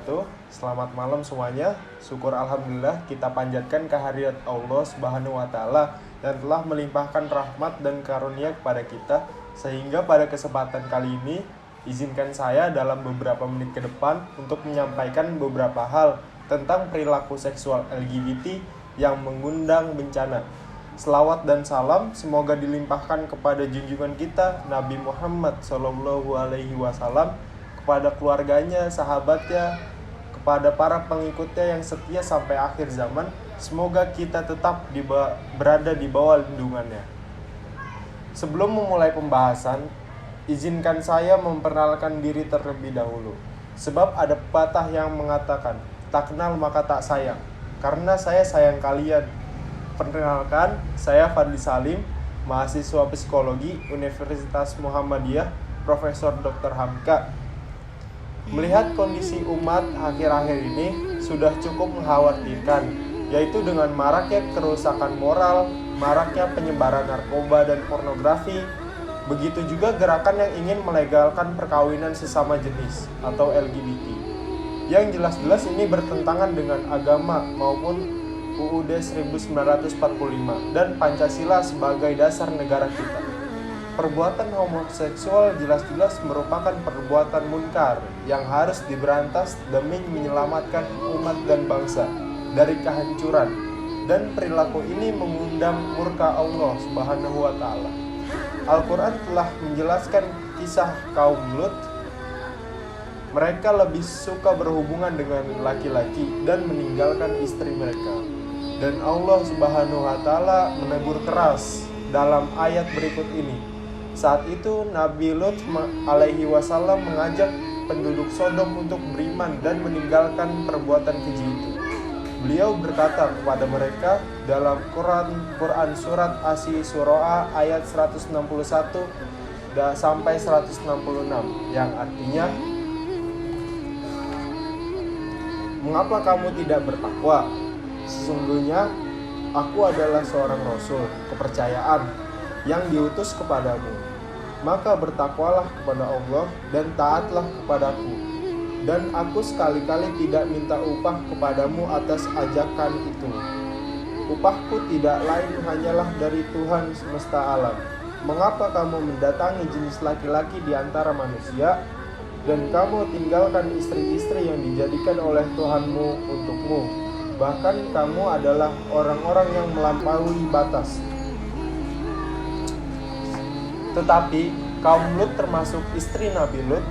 wabarakatuh. Selamat malam semuanya. Syukur alhamdulillah kita panjatkan kehadirat Allah Subhanahu wa taala yang telah melimpahkan rahmat dan karunia kepada kita, sehingga pada kesempatan kali ini izinkan saya dalam beberapa menit ke depan untuk menyampaikan beberapa hal tentang perilaku seksual LGBT yang mengundang bencana. Selawat dan salam semoga dilimpahkan kepada junjungan kita Nabi Muhammad SAW, kepada keluarganya, sahabatnya, kepada para pengikutnya yang setia sampai akhir zaman. Semoga kita tetap berada di bawah lindungannya. Sebelum memulai pembahasan, izinkan saya memperkenalkan diri terlebih dahulu. Sebab ada pepatah yang mengatakan, tak kenal maka tak sayang. Karena saya sayang kalian. Perkenalkan, saya Fadli Salim, mahasiswa psikologi Universitas Muhammadiyah, Profesor Dr. Hamka. Melihat kondisi umat akhir-akhir ini sudah cukup mengkhawatirkan, yaitu dengan maraknya kerusakan moral, maraknya penyebaran narkoba dan pornografi, begitu juga gerakan yang ingin melegalkan perkawinan sesama jenis atau LGBT. Yang jelas-jelas ini bertentangan dengan agama maupun UUD 1945 dan Pancasila sebagai dasar negara kita. Perbuatan homoseksual jelas-jelas merupakan perbuatan munkar yang harus diberantas demi menyelamatkan umat dan bangsa dari kehancuran, dan perilaku ini mengundang murka Allah Subhanahu wa taala. Al-Quran telah menjelaskan kisah kaum Lut. Mereka lebih suka berhubungan dengan laki-laki dan meninggalkan istri mereka. Dan Allah Subhanahu wa taala menegur keras dalam ayat berikut ini. Saat itu Nabi Lut alaihi wasallam mengajak penduduk Sodom untuk beriman dan meninggalkan perbuatan keji itu. Beliau berkata kepada mereka dalam Quran surat Asy-Syu'ara ayat 161 sampai 166 yang artinya, mengapa kamu tidak bertakwa? Sesungguhnya aku adalah seorang rasul kepercayaan yang diutus kepadamu. Maka bertakwalah kepada Allah dan taatlah kepadaku. Dan aku sekali-kali tidak minta upah kepadamu atas ajakan itu. Upahku tidak lain hanyalah dari Tuhan semesta alam. Mengapa kamu mendatangi jenis laki-laki di antara manusia, dan kamu tinggalkan istri-istri yang dijadikan oleh Tuhanmu untukmu? Bahkan kamu adalah orang-orang yang melampaui batas. Tetapi kaum Lut termasuk istri Nabi Lut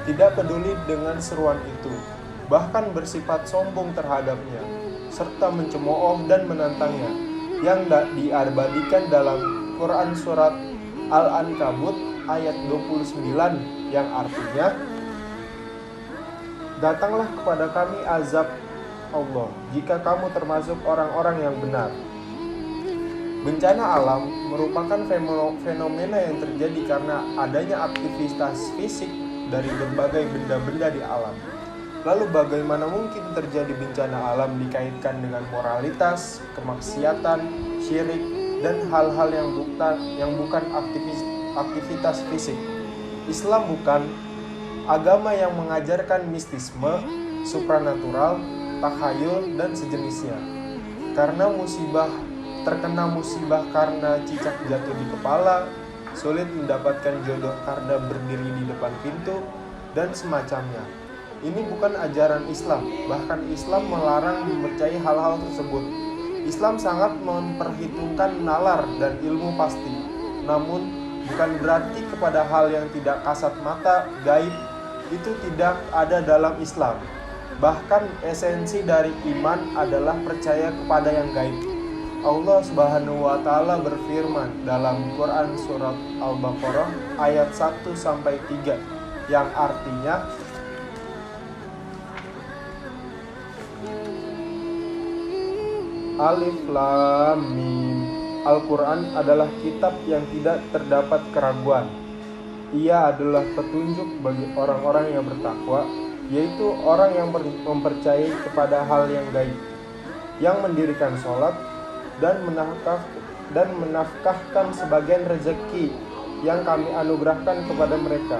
tidak peduli dengan seruan itu, bahkan bersifat sombong terhadapnya, serta mencemooh dan menantangnya, yang diabadikan dalam Quran surat Al-Ankabut ayat 29 yang artinya, datanglah kepada kami azab Allah jika kamu termasuk orang-orang yang benar. Bencana alam merupakan fenomena yang terjadi karena adanya aktivitas fisik dari berbagai benda-benda di alam. Lalu bagaimana mungkin terjadi bencana alam dikaitkan dengan moralitas, kemaksiatan, syirik, dan hal-hal yang bukan aktivitas fisik? Islam bukan agama yang mengajarkan mistisme, supranatural, takhayul, dan sejenisnya. Terkena musibah karena cicak jatuh di kepala, sulit mendapatkan jodoh karena berdiri di depan pintu, dan semacamnya. Ini bukan ajaran Islam, bahkan Islam melarang mempercayai hal-hal tersebut. Islam sangat memperhitungkan nalar dan ilmu pasti, namun bukan berarti kepada hal yang tidak kasat mata, gaib, itu tidak ada dalam Islam. Bahkan esensi dari iman adalah percaya kepada yang gaib. Allah Subhanahu wa taala berfirman dalam Quran surat Al-Baqarah ayat 1 sampai 3 yang artinya, Alif Lam Mim. Al-Quran adalah kitab yang tidak terdapat keraguan. Ia adalah petunjuk bagi orang-orang yang bertakwa, yaitu orang yang mempercayai kepada hal yang gaib, yang mendirikan sholat dan menafkahkan sebagian rezeki yang kami anugerahkan kepada mereka.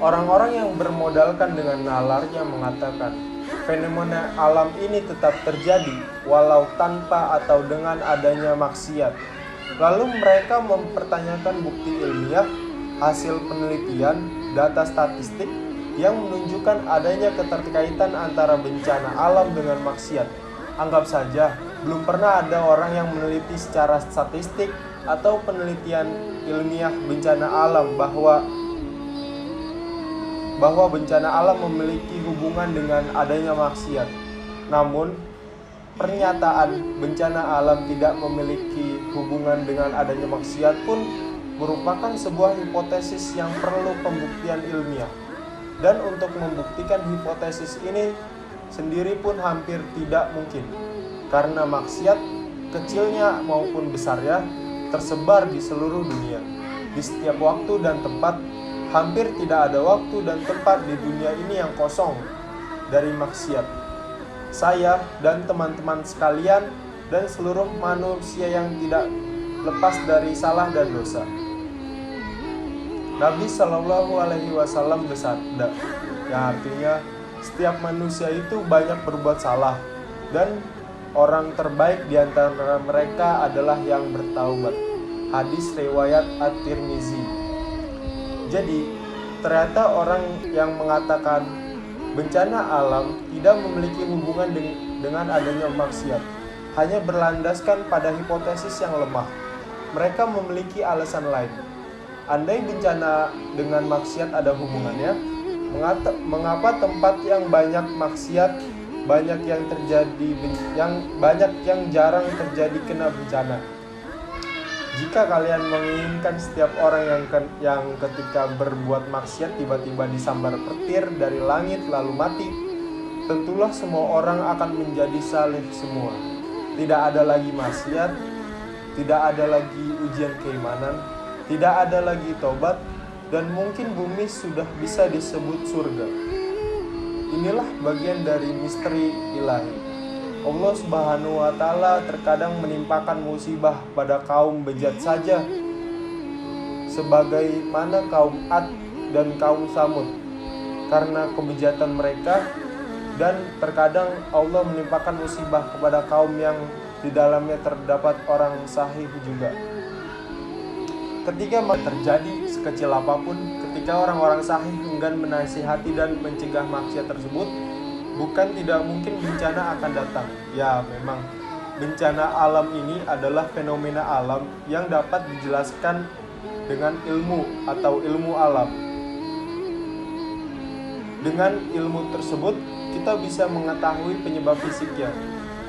Orang-orang yang bermodalkan dengan nalarnya mengatakan, fenomena alam ini tetap terjadi walau tanpa atau dengan adanya maksiat. Lalu mereka mempertanyakan bukti ilmiah, hasil penelitian, data statistik yang menunjukkan adanya keterkaitan antara bencana alam dengan maksiat. Anggap saja, belum pernah ada orang yang meneliti secara statistik atau penelitian ilmiah bencana alam bahwa bencana alam memiliki hubungan dengan adanya maksiat. Namun, pernyataan bencana alam tidak memiliki hubungan dengan adanya maksiat pun merupakan sebuah hipotesis yang perlu pembuktian ilmiah. Dan untuk membuktikan hipotesis ini sendiri pun hampir tidak mungkin, karena maksiat, kecilnya maupun besarnya, tersebar di seluruh dunia. Di setiap waktu dan tempat, hampir tidak ada waktu dan tempat di dunia ini yang kosong dari maksiat. Saya dan teman-teman sekalian dan seluruh manusia yang tidak lepas dari salah dan dosa. Nabi Shallallahu Alaihi Wasallam bersabda, yang artinya setiap manusia itu banyak berbuat salah dan orang terbaik di antara mereka adalah yang bertaubat. Hadis riwayat At-Tirmizi. Jadi, ternyata orang yang mengatakan bencana alam tidak memiliki hubungan dengan adanya maksiat, hanya berlandaskan pada hipotesis yang lemah. Mereka memiliki alasan lain. Andai bencana dengan maksiat ada hubungannya, mengapa tempat yang banyak maksiat, banyak yang jarang terjadi kena bencana? Jika kalian menginginkan setiap orang yang ketika berbuat maksiat tiba-tiba disambar petir dari langit lalu mati, tentulah semua orang akan menjadi saleh semua. Tidak ada lagi maksiat, tidak ada lagi ujian keimanan, tidak ada lagi tobat, dan mungkin bumi sudah bisa disebut surga. Inilah bagian dari misteri ilahi. Allah Subhanahu wa Ta'ala terkadang menimpakan musibah pada kaum bejat saja, sebagaimana kaum Ad dan kaum Samud karena kebejatan mereka, dan terkadang Allah menimpakan musibah kepada kaum yang di dalamnya terdapat orang sahih juga. Ketika terjadi sekecil apapun, ketika orang-orang sahih enggan menasihati dan mencegah maksiat tersebut, bukan tidak mungkin bencana akan datang. Ya, memang bencana alam ini adalah fenomena alam yang dapat dijelaskan dengan ilmu atau ilmu alam. Dengan ilmu tersebut, kita bisa mengetahui penyebab fisiknya,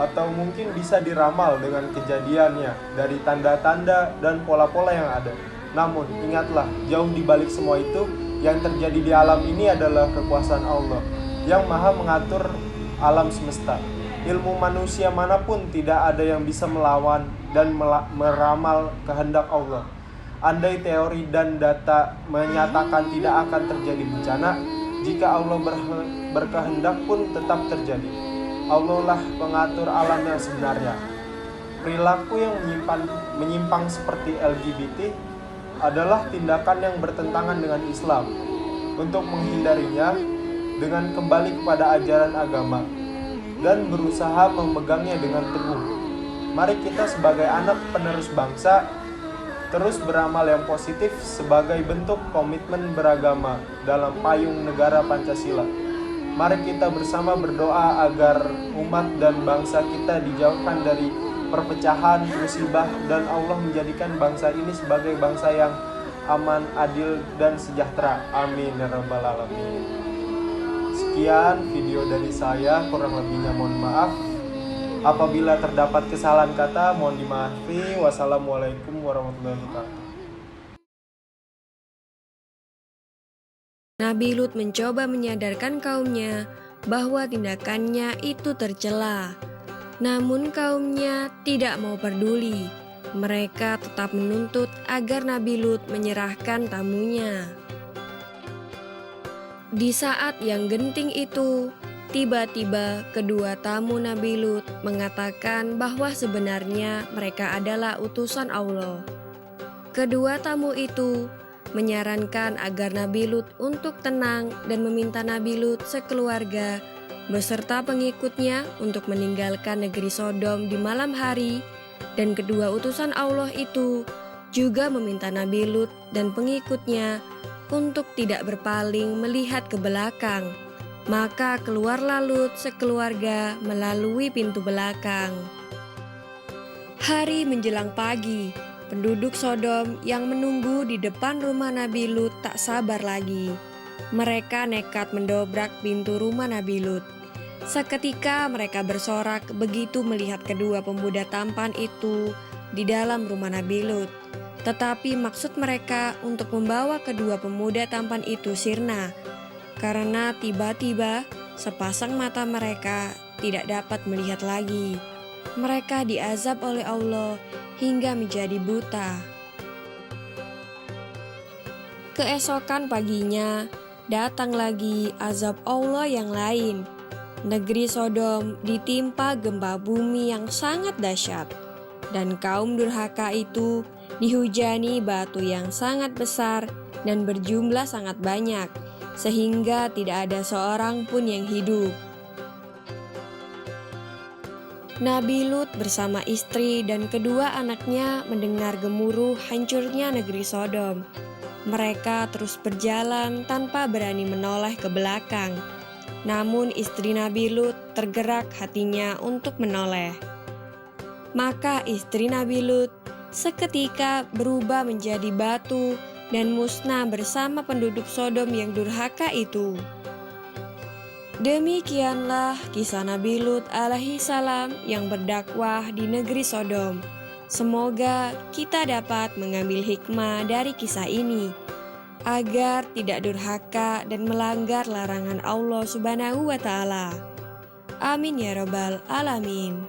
atau mungkin bisa diramal dengan kejadiannya dari tanda-tanda dan pola-pola yang ada. Namun, ingatlah, jauh di balik semua itu, yang terjadi di alam ini adalah kekuasaan Allah yang maha mengatur alam semesta. Ilmu manusia manapun tidak ada yang bisa melawan dan meramal kehendak Allah. Andai teori dan data menyatakan tidak akan terjadi bencana, jika Allah berkehendak pun tetap terjadi. Allah lah pengatur alam yang sebenarnya. Perilaku yang menyimpang seperti LGBT adalah tindakan yang bertentangan dengan Islam. Untuk menghindarinya, dengan kembali kepada ajaran agama dan berusaha memegangnya dengan teguh. Mari kita sebagai anak penerus bangsa terus beramal yang positif sebagai bentuk komitmen beragama dalam payung negara Pancasila. Mari kita bersama berdoa agar umat dan bangsa kita dijauhkan dari perpecahan, musibah, dan Allah menjadikan bangsa ini sebagai bangsa yang aman, adil, dan sejahtera. Amin ya rabbal alamin. Sekian video dari saya, kurang lebihnya mohon maaf. Apabila terdapat kesalahan kata, mohon dimaafi. Wassalamualaikum warahmatullahi wabarakatuh. Nabi Lut mencoba menyadarkan kaumnya bahwa tindakannya itu tercela. Namun kaumnya tidak mau peduli. Mereka tetap menuntut agar Nabi Lut menyerahkan tamunya. Di saat yang genting itu, tiba-tiba kedua tamu Nabi Lut mengatakan bahwa sebenarnya mereka adalah utusan Allah. Kedua tamu itu menyarankan agar Nabi Lut untuk tenang dan meminta Nabi Lut sekeluarga beserta pengikutnya untuk meninggalkan negeri Sodom di malam hari, dan kedua utusan Allah itu juga meminta Nabi Lut dan pengikutnya untuk tidak berpaling melihat ke belakang. Maka keluarlah Lut sekeluarga melalui pintu belakang. Hari menjelang pagi, penduduk Sodom yang menunggu di depan rumah Nabi Lut tak sabar lagi. Mereka nekat mendobrak pintu rumah Nabi Lut. Seketika mereka bersorak begitu melihat kedua pemuda tampan itu di dalam rumah Nabi Lut. Tetapi maksud mereka untuk membawa kedua pemuda tampan itu sirna, karena tiba-tiba sepasang mata mereka tidak dapat melihat lagi. Mereka diazab oleh Allah hingga menjadi buta. Keesokan paginya, datang lagi azab Allah yang lain. Negeri Sodom ditimpa gempa bumi yang sangat dahsyat, dan kaum durhaka itu dihujani batu yang sangat besar dan berjumlah sangat banyak, sehingga tidak ada seorang pun yang hidup. Nabi Lut bersama istri dan kedua anaknya mendengar gemuruh hancurnya negeri Sodom. Mereka terus berjalan tanpa berani menoleh ke belakang. Namun istri Nabi Lut tergerak hatinya untuk menoleh. Maka istri Nabi Lut seketika berubah menjadi batu dan musnah bersama penduduk Sodom yang durhaka itu. Demikianlah kisah Nabi Lut alaihi salam yang berdakwah di negeri Sodom. Semoga kita dapat mengambil hikmah dari kisah ini, agar tidak durhaka dan melanggar larangan Allah Subhanahu wa Ta'ala. Amin ya Rabbal 'Alamin.